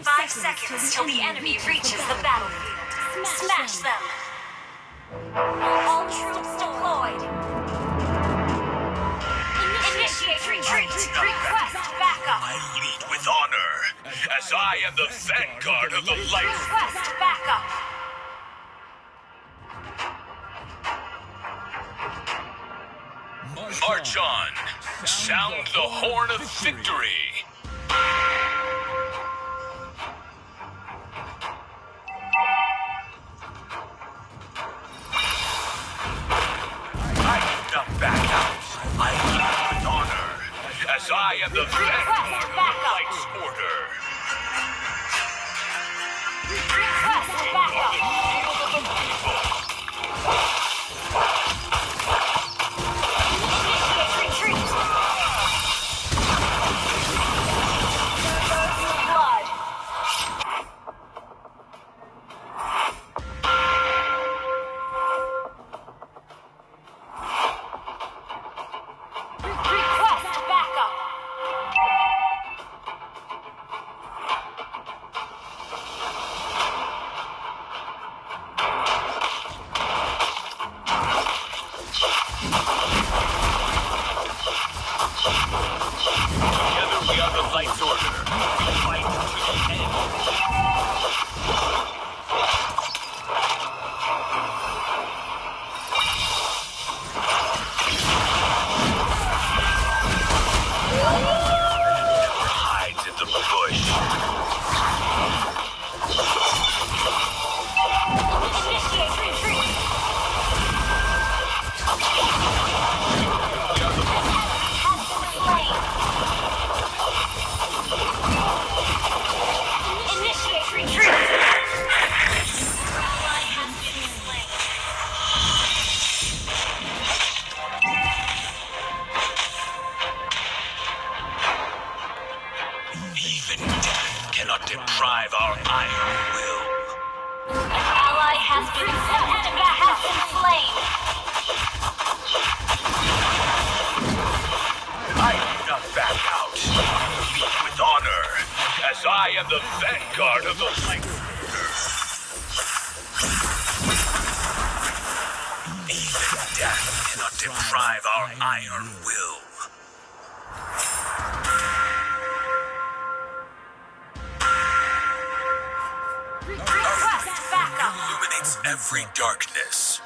5 seconds till the enemy reaches the battlefield. Smash them! All troops deployed. Initiate retreat. Request backup. I lead with honor, as I am the vanguard of the light. Request backup. March on. Sound the horn of victory. I do not back out. I lead with honor, as I am the vanguard of the light's order. Request backup. Field of the people. Initiate retreat. Blood. Request backup. Together we are the light's order. We fight to the end. Hides in the bush. Initiate retreat. Initiate retreat. Ally has been slain. Even death cannot deprive our iron will. An ally has been slain. An enemy has been slain. I do not back out. I lead with honor, as I am the vanguard of the light. Even death cannot deprive our iron will. Request backup. Illuminates every darkness.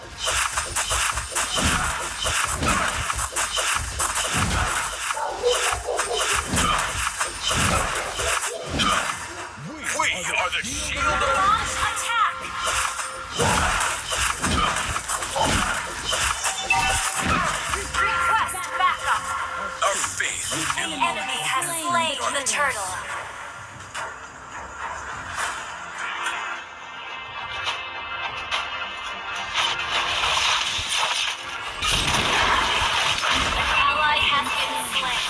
We are the shield of Launch attack. Request backup. our faith. The enemy has slain the turtle. An ally has been slain.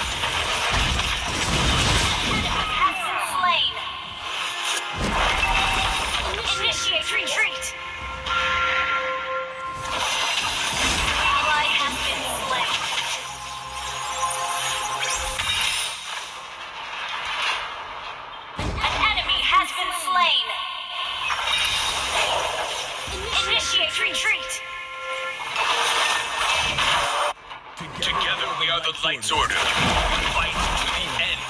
An enemy has been slain. Initiate retreat. Ally has been slain. An enemy has been slain. Initiate retreat. Together we are the light's order. We fight to the end.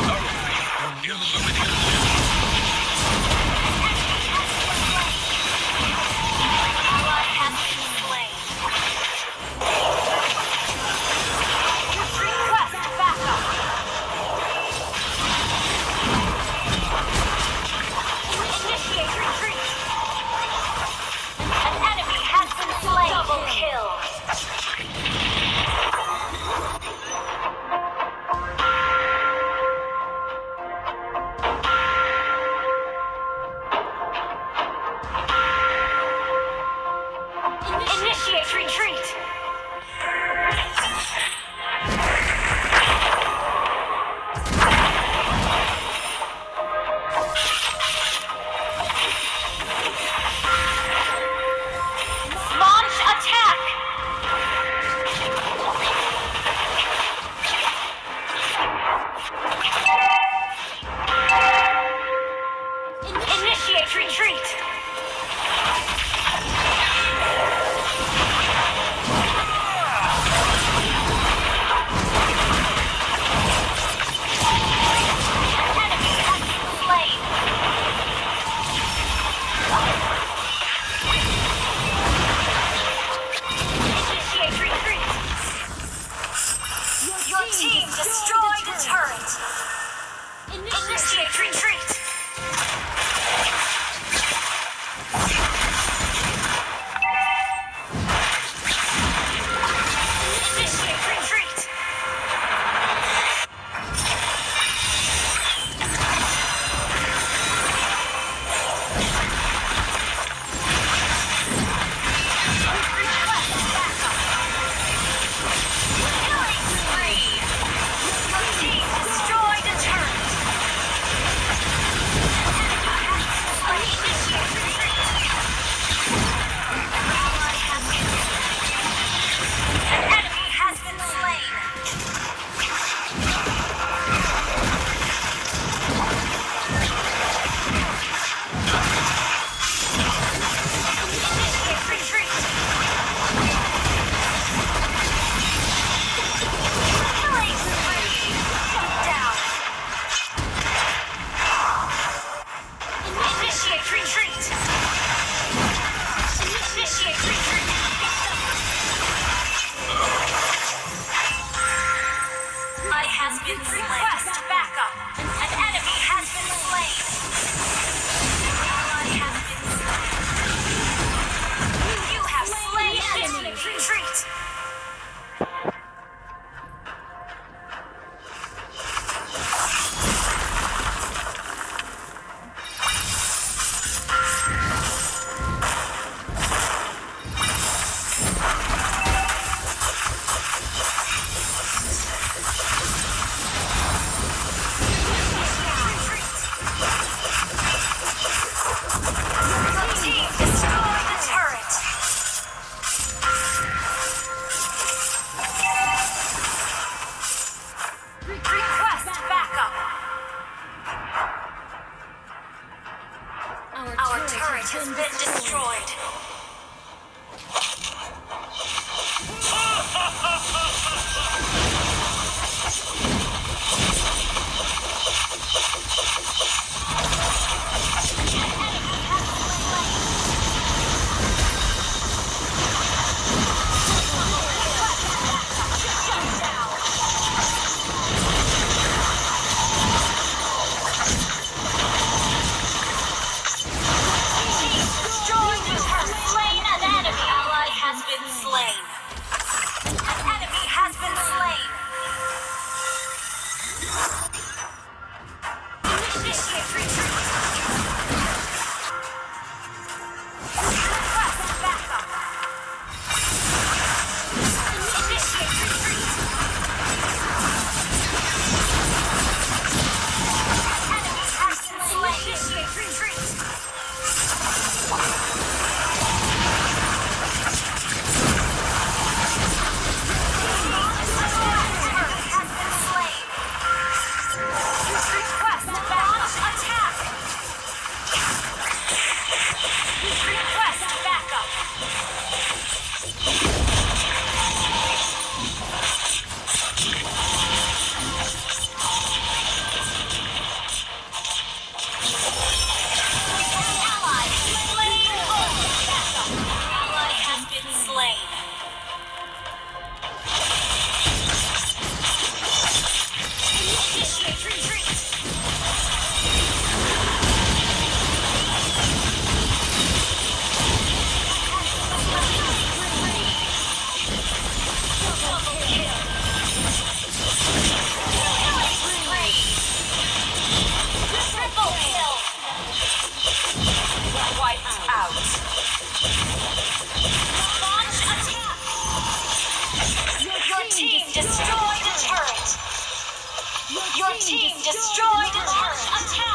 Our faith illuminates. Ally has been slain. Request backup. Initiate retreat. An enemy has been slain. Double kill. has been slain. Request backup. An enemy has been slain. An ally has been slain. You have slain an enemy. Retreat. Our turret has been destroyed. Your team destroyed a turret. Attack!